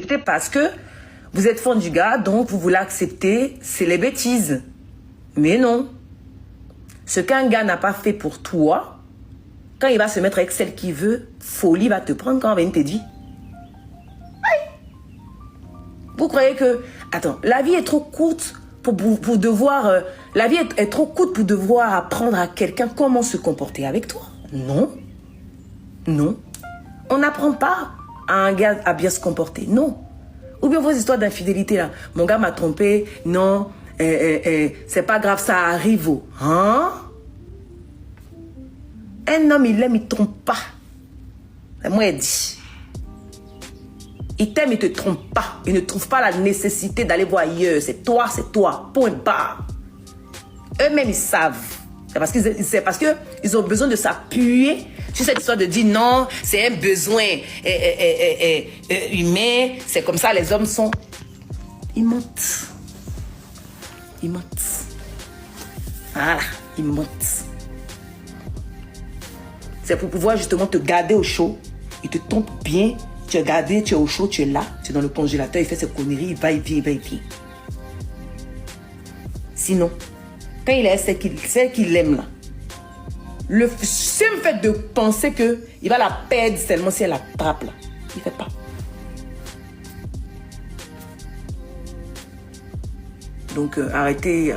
accepter parce que vous êtes fan du gars, donc vous voulez accepter, c'est les bêtises. Mais non. Ce qu'un gars n'a pas fait pour toi, quand il va se mettre avec celle qu'il veut, folie va te prendre quand il te dit. Vous croyez que... Attends, la vie est trop courte pour devoir... la vie est trop courte pour devoir apprendre à quelqu'un comment se comporter avec toi. Non. Non. On n'apprend pas à un gars à bien se comporter. Non. Ou bien vos histoires d'infidélité là. Mon gars m'a trompé. Non. C'est pas grave, ça arrive. Hein? Un homme, il aime, il trompe pas. Moi, elle dit. Il t'aime, il te trompe pas. Il ne trouve pas la nécessité d'aller voir ailleurs. C'est toi, point barre. Eux-mêmes, ils savent. C'est parce qu'ils ont besoin de s'appuyer sur cette histoire de dire non, c'est un besoin humain. C'est comme ça, les hommes sont... Ils mentent. Ils mentent. Voilà, ils mentent. C'est pour pouvoir justement te garder au chaud. Ils te trompent bien. Tu es gardé, tu es au chaud, tu es là. Tu es dans le congélateur, il fait ses conneries, il va, il vient, il va, il vient. Sinon, quand il est celle qu'il aime là, le simple fait de penser qu'il va la perdre seulement si elle l'attrape là, il ne fait pas. Donc arrêtez.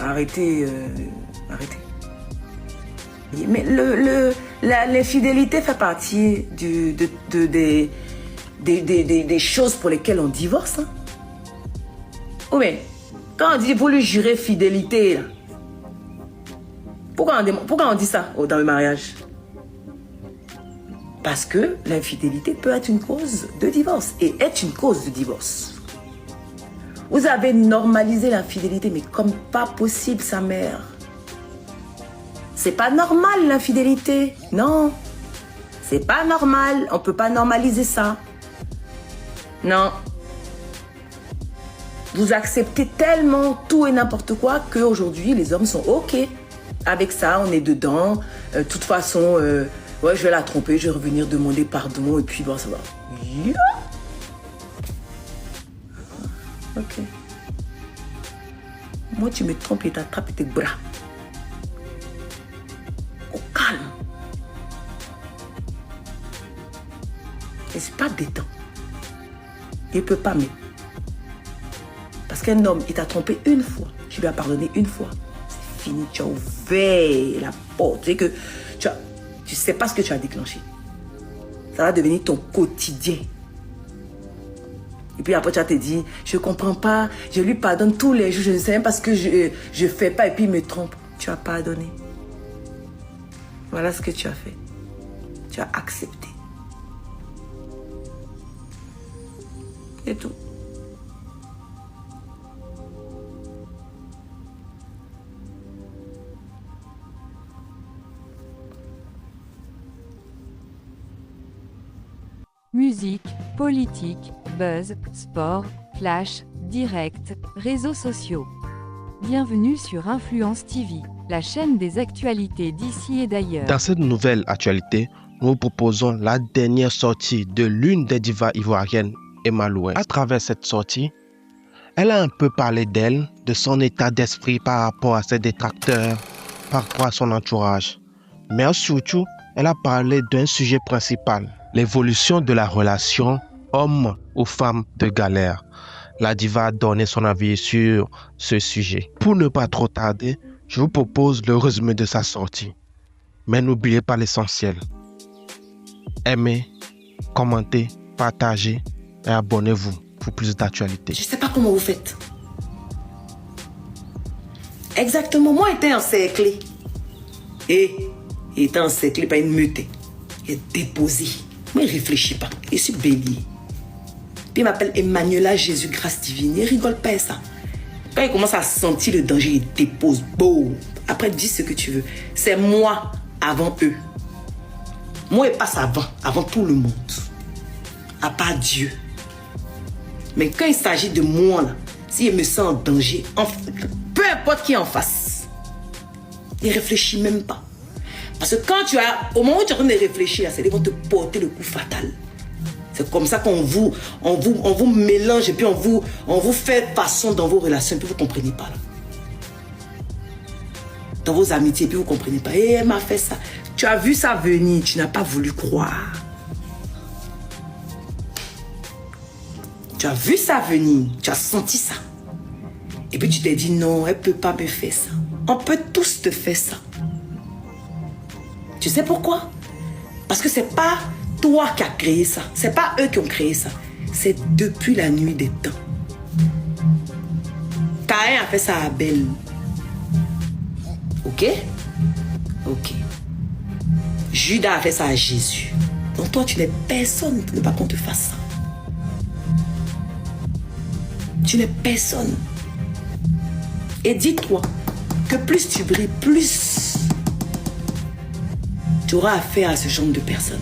Mais l'infidélité fait partie des choses pour lesquelles on divorce. Hein? Oui, quand on dit vous lui jurez fidélité, là, pourquoi on dit ça dans le mariage? Parce que l'infidélité peut être une cause de divorce et est une cause de divorce. Vous avez normalisé l'infidélité, mais comme pas possible, sa mère. C'est pas normal l'infidélité, non. C'est pas normal, on peut pas normaliser ça. Non. Vous acceptez tellement tout et n'importe quoi qu'aujourd'hui, les hommes sont OK. Avec ça, on est dedans. De toute façon, ouais, je vais la tromper, je vais revenir demander pardon et puis bon, ça va. Yeah. OK. Moi, tu me trompes et t'attrapes tes bras. Au calme. Et c'est pas détend. Il ne peut pas, mais. Parce qu'un homme, il t'a trompé une fois. Tu lui as pardonné une fois. C'est fini. Tu as ouvert la porte. Tu sais que tu sais pas ce que tu as déclenché. Ça va devenir ton quotidien. Et puis après, tu vas te dire, je ne comprends pas. Je lui pardonne tous les jours. Je ne sais même pas ce que je ne fais pas. Et puis il me trompe. Tu as pardonné. Voilà ce que tu as fait. Tu as accepté. C'est tout. Musique, politique, buzz, sport, flash, direct, réseaux sociaux. Bienvenue sur Influence TV, la chaîne des actualités d'ici et d'ailleurs. Dans cette nouvelle actualité, nous vous proposons la dernière sortie de l'une des divas ivoiriennes, Emma Louès. À travers cette sortie, elle a un peu parlé d'elle, de son état d'esprit par rapport à ses détracteurs, par rapport à son entourage. Mais surtout, elle a parlé d'un sujet principal, l'évolution de la relation homme ou femme de galère. La diva a donné son avis sur ce sujet. Pour ne pas trop tarder, je vous propose le résumé de sa sortie. Mais n'oubliez pas l'essentiel. Aimez, commentez, partagez et abonnez-vous pour plus d'actualités. Je ne sais pas comment vous faites. Exactement, moi j'étais encerclé. Et il était encerclé par une meute. Il est déposé. Moi je ne réfléchis pas. Je suis bélier. Puis il m'appelle Emmanuela Jésus Grâce Divine. Il rigole pas à ça. Quand il commence à sentir le danger, il dépose. Boum. Après, dis ce que tu veux. C'est moi avant eux. Moi, il passe avant tout le monde. À part Dieu. Mais quand il s'agit de moi, là, s'il me sent en danger, peu importe qui est en face, il ne réfléchit même pas. Parce que quand au moment où tu es en train de réfléchir, c'est qu'ils vont te porter le coup fatal. C'est comme ça qu'on on vous mélange et puis on vous fait façon dans vos relations et puis vous ne comprenez pas. Là. Dans vos amitiés et puis vous ne comprenez pas. Et elle m'a fait ça. Tu as vu ça venir, tu n'as pas voulu croire. Tu as vu ça venir, tu as senti ça. Et puis tu t'es dit non, elle ne peut pas me faire ça. On peut tous te faire ça. Tu sais pourquoi? Parce que ce n'est pas toi qui as créé ça. Ce n'est pas eux qui ont créé ça. C'est depuis la nuit des temps. Caïn a fait ça à Abel. Ok? Ok. Judas a fait ça à Jésus. Donc toi, tu n'es personne pour ne pas qu'on te fasse ça. Tu n'es personne. Et dis-toi que plus tu brilles, plus tu auras affaire à ce genre de personnes.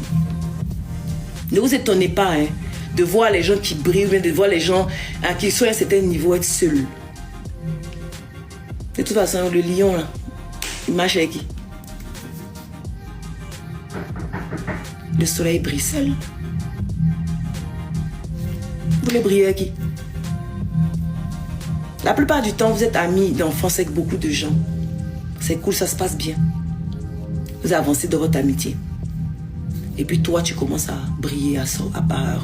Ne vous étonnez pas de voir les gens qui brillent, de voir les gens qui sont à un certain niveau être seuls. De toute façon, le lion, là, il marche avec qui? Le soleil brille seul. Vous voulez briller avec qui? La plupart du temps, vous êtes amis d'enfance avec beaucoup de gens. C'est cool, ça se passe bien. Vous avancez dans votre amitié. Et puis toi, tu commences à briller, à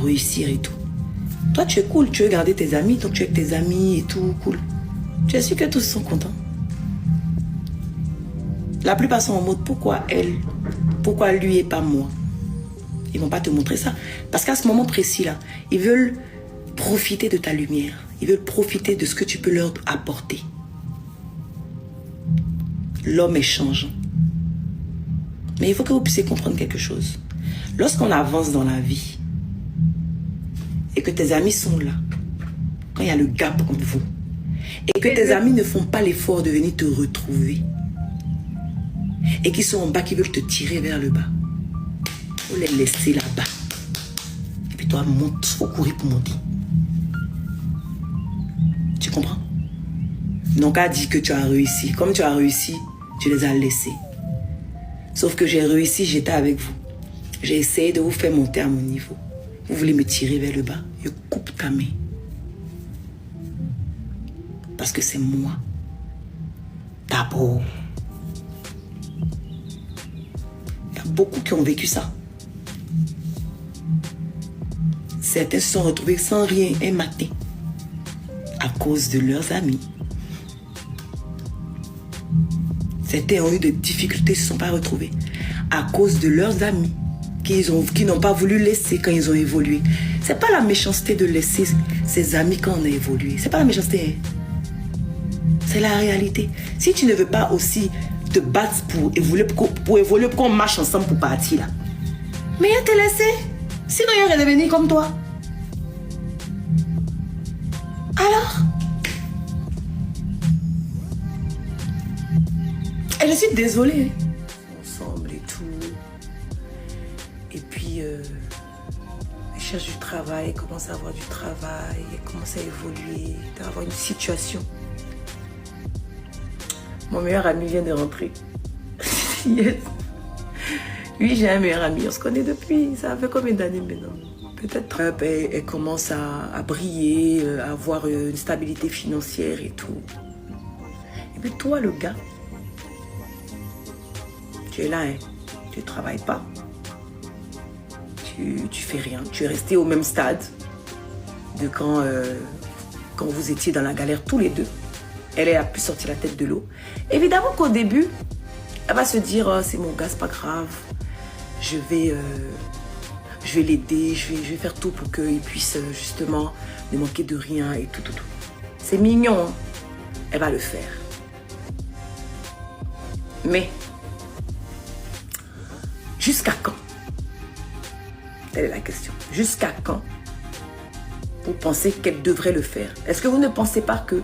réussir et tout. Toi, tu es cool, tu veux garder tes amis, donc tu es avec tes amis et tout, cool. Tu es sûr que tous sont contents. La plupart sont en mode, pourquoi elle? Pourquoi lui et pas moi? Ils ne vont pas te montrer ça. Parce qu'à ce moment précis-là, ils veulent profiter de ta lumière. Ils veulent profiter de ce que tu peux leur apporter. L'homme est changeant. Mais il faut que vous puissiez comprendre quelque chose. Lorsqu'on avance dans la vie et que tes amis sont là, quand il y a le gap entre vous, et que tes amis ne font pas l'effort de venir te retrouver, et qui sont en bas, qui veulent te tirer vers le bas, il faut les laisser là-bas. Et puis toi, monte, il faut courir pour monter. Tu comprends? Donc, a dit que tu as réussi. Comme tu as réussi, tu les as laissés. Sauf que j'ai réussi, j'étais avec vous. J'ai essayé de vous faire monter à mon niveau. Vous voulez me tirer vers le bas? Je coupe ta main. Parce que c'est moi. D'abord. Il y a beaucoup qui ont vécu ça. Certains se sont retrouvés sans rien un matin. À cause de leurs amis. Certains ont eu des difficultés, ne se sont pas retrouvés. À cause de leurs amis qui n'ont pas voulu laisser quand ils ont évolué. Ce n'est pas la méchanceté de laisser ses amis quand on a évolué. Ce n'est pas la méchanceté. C'est la réalité. Si tu ne veux pas aussi te battre pour évoluer, pour qu'on marche ensemble pour partir là. Mais il te laisser. Sinon, il va redevenir comme toi. Alors? Et je suis désolée. Ensemble et tout. Et puis, elle cherche du travail, elle commence à avoir du travail, elle commence à évoluer, à avoir une situation. Mon meilleur ami vient de rentrer. Yes. Lui, j'ai un meilleur ami, on se connaît depuis, ça fait combien d'années maintenant? Peut-être elle commence à briller, à avoir une stabilité financière et tout. Et puis toi, le gars, tu es là, tu ne travailles pas. Tu fais rien. Tu es resté au même stade de quand vous étiez dans la galère tous les deux. Elle a pu sortir la tête de l'eau. Évidemment qu'au début, elle va se dire, oh, c'est mon gars, c'est pas grave. Je vais l'aider, je vais faire tout pour qu'il puisse justement ne manquer de rien et tout. C'est mignon, hein? Elle va le faire. Mais, jusqu'à quand? Telle est la question. Jusqu'à quand vous pensez qu'elle devrait le faire? Est-ce que vous ne pensez pas que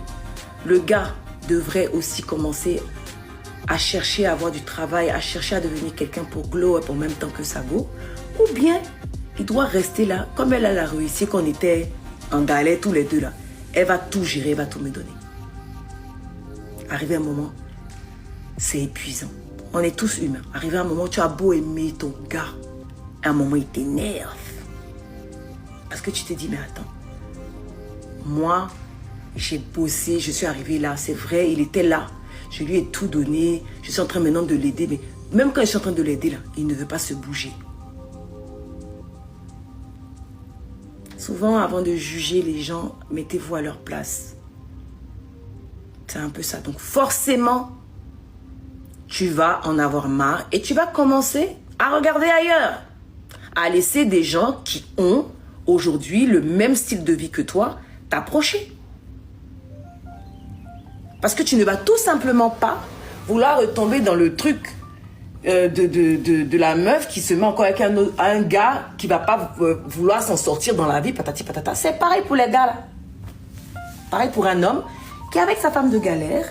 le gars devrait aussi commencer à chercher à avoir du travail, à chercher à devenir quelqu'un pour glow up en même temps que sa go? Ou bien, il doit rester là, comme elle a réussi, qu'on était en galère tous les deux là. Elle va tout gérer, elle va tout me donner. Arrivé un moment, c'est épuisant. On est tous humains. Arrivé un moment, tu as beau aimer ton gars, à un moment, il t'énerve. Parce que tu te dis, mais attends, moi, j'ai bossé, je suis arrivée là, c'est vrai, il était là. Je lui ai tout donné, je suis en train maintenant de l'aider, mais même quand je suis en train de l'aider là, il ne veut pas se bouger. Souvent, avant de juger les gens, mettez-vous à leur place. C'est un peu ça. Donc forcément, tu vas en avoir marre et tu vas commencer à regarder ailleurs. À laisser des gens qui ont aujourd'hui le même style de vie que toi t'approcher. Parce que tu ne vas tout simplement pas vouloir retomber dans le truc de la meuf qui se met encore avec un gars qui va pas vouloir s'en sortir dans la vie, patati patata. C'est pareil pour les gars là. Pareil pour un homme qui est avec sa femme de galère.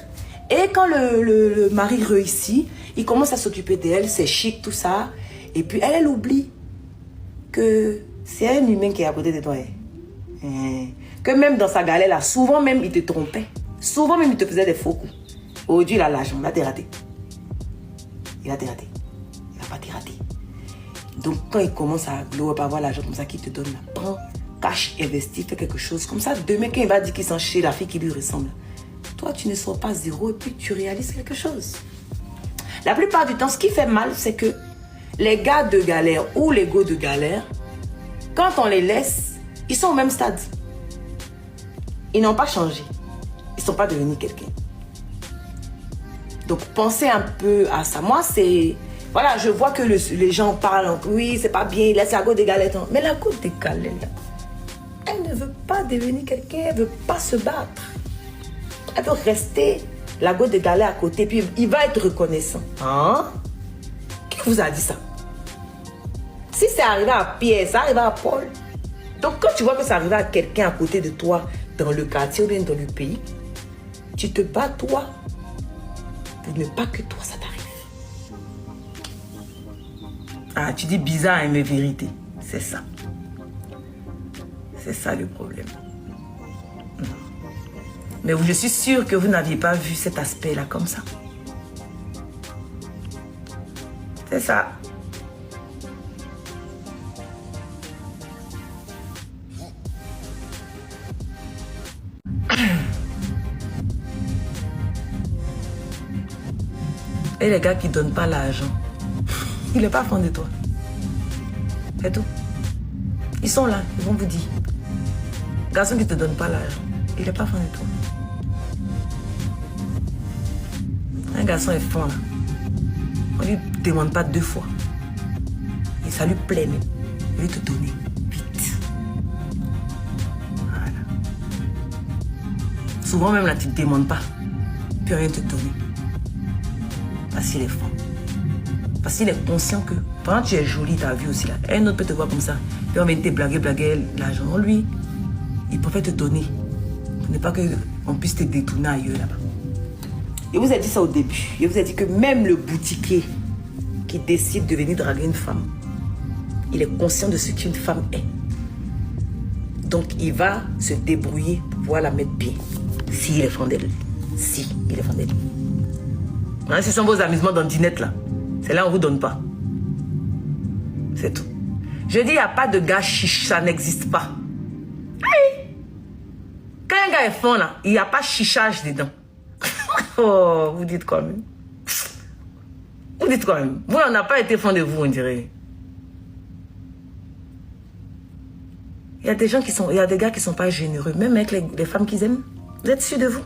Et quand le mari réussit, il commence à s'occuper d'elle, c'est chic, tout ça. Et puis elle oublie que c'est un humain qui est à côté de toi. Que même dans sa galère là, souvent même il te trompait. Souvent même il te faisait des faux coups. Aujourd'hui il a l'argent, il a été raté. Il a été raté. Il n'a pas été raté. Donc quand il commence à glow up, à avoir l'argent comme ça qu'il te donne là, prends, cache, investis, fais quelque chose. Comme ça, demain quand il va dire qu'il s'en chie la fille qui lui ressemble, toi tu ne sors pas zéro et puis tu réalises quelque chose. La plupart du temps, ce qui fait mal, c'est que les gars de galère ou les gars de galère, quand on les laisse, ils sont au même stade. Ils n'ont pas changé. Ils ne sont pas devenus quelqu'un. Donc, pensez un peu à ça. Moi, c'est... Voilà, je vois que les gens parlent. Oui, c'est pas bien, laisse la go des galettes. Mais la go des galettes, elle ne veut pas devenir quelqu'un. Elle ne veut pas se battre. Elle veut rester la go des galets à côté. Puis, il va être reconnaissant. Hein? Qui vous a dit ça? Si c'est arrivé à Pierre, ça arrive à Paul. Donc, quand tu vois que ça arrive à quelqu'un à côté de toi, dans le quartier ou bien dans le pays, tu te bats, toi, pour ne pas que toi, ça t'arrive. Ah, tu dis bizarre, hein, mais vérité. C'est ça. C'est ça le problème. Non. Mais je suis sûre que vous n'aviez pas vu cet aspect-là comme ça. C'est ça. Et les gars qui ne donnent pas l'argent, il n'est pas fan de toi. C'est tout. Ils sont là, ils vont vous dire. Garçon qui ne te donne pas l'argent, il n'est pas fan de toi. Un garçon est fan là. On ne lui demande pas 2 fois. Et ça lui plaît même. Il veut te donner vite. Voilà. Souvent même là, tu ne te demandes pas. Puis rien te donner. Parce qu'il est fort. Parce qu'il est conscient que pendant que tu es jolie, tu as vu aussi là, un autre peut te voir comme ça. Puis on vient te blaguer l'argent. Lui, il préfère te donner. Pour ne pas qu'on puisse te détourner ailleurs là-bas. Je vous ai dit ça au début. Je vous ai dit que même le boutiquier qui décide de venir draguer une femme, il est conscient de ce qu'une femme est. Donc il va se débrouiller pour pouvoir la mettre bien. S'il est fan d'elle. Si, il est fan d'elle. Hein, ce sont vos amusements dans Dinette là. C'est là où on ne vous donne pas. C'est tout. Je dis, il n'y a pas de gars chicha, ça n'existe pas. Hey! Quand un gars est fond là, il n'y a pas chichage dedans. Oh, vous dites quoi même? Vous dites quoi même? Vous, on n'a pas été fond de vous, on dirait. Il y a des gens qui sont, il y a des gars qui ne sont pas généreux, même avec les femmes qu'ils aiment. Vous êtes sûr de vous?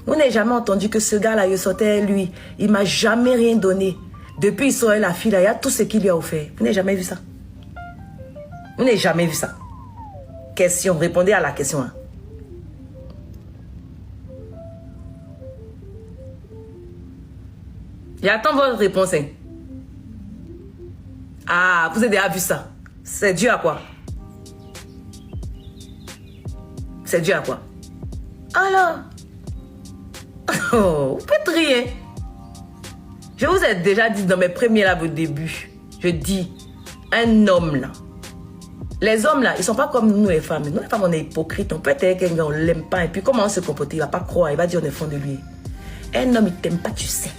Vous n'avez jamais entendu que ce gars-là, il sortait, lui, il ne m'a jamais rien donné. Depuis il saurait la fille, là, il y a tout ce qu'il lui a offert. Vous n'avez jamais vu ça? Vous n'avez jamais vu ça? Question, répondez à la question. Hein. J'attends votre réponse. Hein. Ah, vous avez déjà vu ça? C'est dû à quoi? C'est dû à quoi? Alors? Oh, vous faites rien. Je vous ai déjà dit dans mes premiers là au début. Je dis, un homme là. Les hommes là, ils sont pas comme nous les femmes. Nous les femmes, on est hypocrites. On peut être avec quelqu'un, on l'aime pas. Et puis comment on se comporte? Il va pas croire. Il va dire on est fond de lui. Un homme, il t'aime pas, tu sais.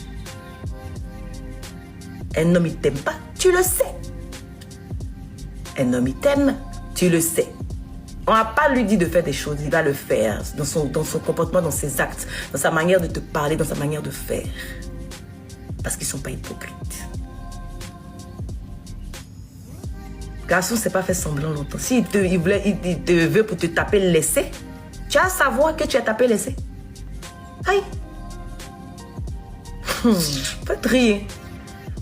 Un homme, il t'aime pas, tu le sais. Un homme, il t'aime, tu le sais. On n'a pas lui dit de faire des choses, il va le faire dans son comportement, dans ses actes, dans sa manière de te parler, dans sa manière de faire. Parce qu'ils ne sont pas hypocrites. Garçon, c'est pas fait semblant longtemps. S'il te veut pour te taper l'essai, tu as à savoir que tu as tapé l'essai. Aïe. Peut-être rire.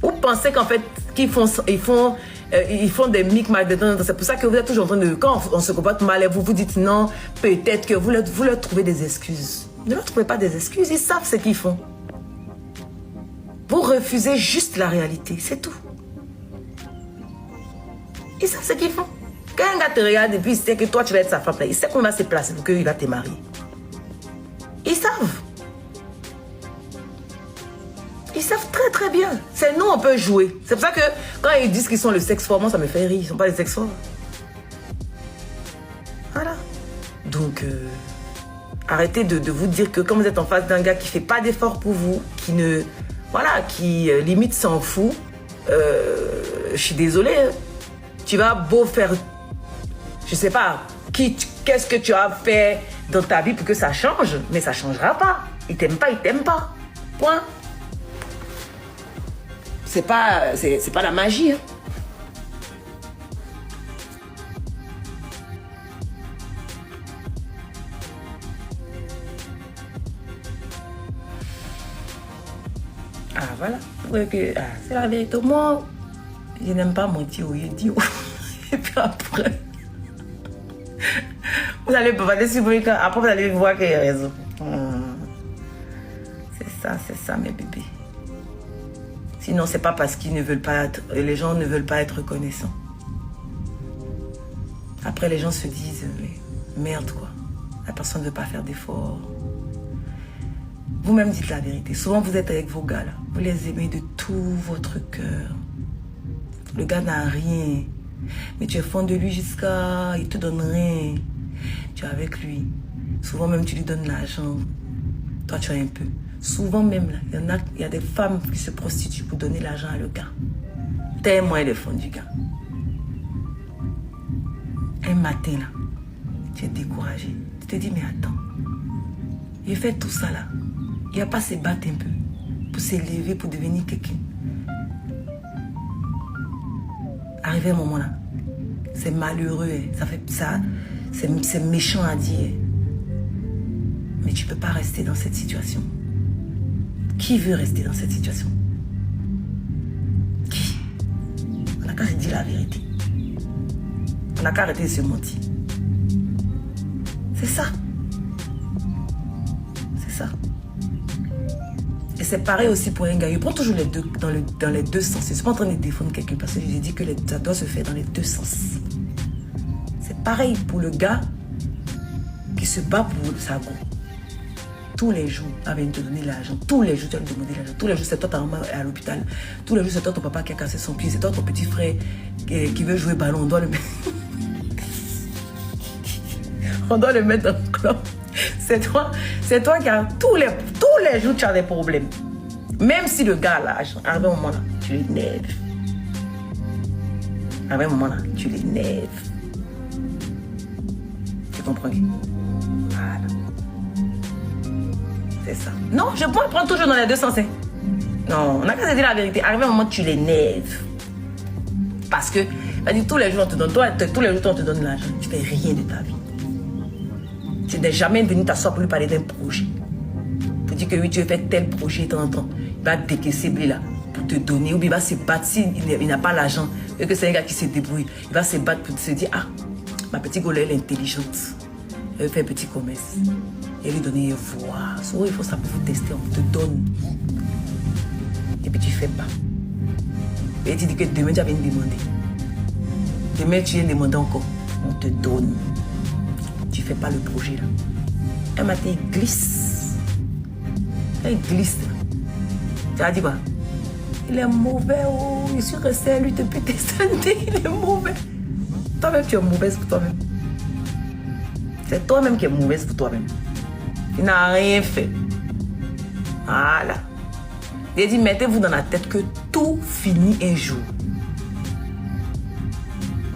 Vous pensez qu'en fait, ils font des micmacs dedans. C'est pour ça que vous êtes toujours en train de... Quand on se comporte mal et vous vous dites non, peut-être que vous leur trouvez des excuses. Ne leur trouvez pas des excuses, ils savent ce qu'ils font. Vous refusez juste la réalité, c'est tout. Ils savent ce qu'ils font. Quand un gars te regarde et puis il sait que toi tu vas être sa femme, il sait qu'on va se placer pour qu'il va te marier. Ils savent. Ils savent très très bien. C'est nous, on peut jouer. C'est pour ça que quand ils disent qu'ils sont le sexe fort, moi ça me fait rire. Ils ne sont pas les sexe forts. Voilà. Donc, arrêtez de vous dire que quand vous êtes en face d'un gars qui ne fait pas d'efforts pour vous, qui ne... Voilà, qui limite s'en fout. Je suis désolée. Tu vas beau faire... Je sais pas, qu'est-ce que tu as fait dans ta vie pour que ça change, mais ça ne changera pas. Il t'aime pas, il t'aime pas. Point. C'est pas la magie. Hein. Ah voilà. C'est la vérité. Moi, je n'aime pas mentir, idiot. Et puis après, vous allez aller sur le cas. Après, vous allez voir qu'il y a raison. C'est ça, mes bébés. Sinon, c'est pas parce qu'ils ne veulent pas être, les gens ne veulent pas être reconnaissants. Après, les gens se disent, merde quoi, la personne ne veut pas faire d'efforts. Vous-même dites la vérité. Souvent, vous êtes avec vos gars là. Vous les aimez de tout votre cœur. Le gars n'a rien. Mais tu es fond de lui jusqu'à... Il te donne rien. Tu es avec lui. Souvent même, tu lui donnes l'argent. Toi, tu as un peu. Souvent même, là, il y a des femmes qui se prostituent pour donner l'argent à le gars. Tellement il est fond du gars. Un matin, là, tu es découragé. Tu te dis, mais attends. Il fait tout ça, là. Il n'a pas se battre un peu pour s'élever, pour devenir quelqu'un. Arrivé à un moment là, c'est malheureux, c'est méchant à dire. Mais tu ne peux pas rester dans cette situation. Qui veut rester dans cette situation? Qui? On n'a qu'à se dire la vérité. On n'a qu'à arrêter de se mentir. C'est ça. C'est ça. Et c'est pareil aussi pour un gars. Il prend toujours les deux, dans les deux sens. Je ne suis pas en train de défendre quelqu'un parce que j'ai dit que ça doit se faire dans les deux sens. C'est pareil pour le gars qui se bat pour sa go. Tous les jours, il va te donner l'argent. Tous les jours, tu vas lui demander l'argent. Tous les jours, c'est toi ta maman à l'hôpital. Tous les jours, c'est toi ton papa qui a cassé son pied. C'est toi ton petit frère qui veut jouer ballon. On doit le mettre... On doit le mettre dans le club. C'est toi qui as... Tous les jours, tu as des problèmes. Même si le gars, là, à un moment, là, tu l'énerves. À un moment, là, tu l'énerves. Tu comprends? Voilà. C'est ça. Non, je peux prendre toujours dans les deux sens. Hein. Non, on n'a qu'à se dire la vérité. Arrivé à un moment, tu l'énerves. Parce que, tous les jours, on te donne, tous les jours, on te donne l'argent. Tu ne fais rien de ta vie. Tu n'es jamais venu t'asseoir pour lui parler d'un projet. Pour dire que oui, tu veux faire tel projet, temps. Il va décaisser là pour te donner. Ou bien il va se battre s'il n'a pas l'argent. Et que c'est un gars qui se débrouille. Il va se battre pour se dire, ah, ma petite gole, elle est intelligente. Elle veut faire un petit commerce. Et lui donner voir. Souvent, il faut ça pour vous tester. On te donne. Et puis tu ne fais pas. Et tu dis que demain, tu vas venir demander. Demain, tu viens demander encore. On te donne. Tu ne fais pas le projet là. Un matin, il glisse. Il glisse. Tu as dit quoi? Il est mauvais. Oh. Je suis resté à lui depuis des années. Il est mauvais. Toi-même, tu es mauvaise pour toi-même. C'est toi-même qui es mauvaise pour toi-même. Il n'a rien fait. Voilà. Il dit, mettez-vous dans la tête que tout finit un jour.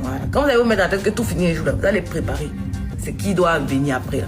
Voilà. Quand vous allez vous mettre dans la tête que tout finit un jour, là, vous allez préparer ce qui doit venir après. Là.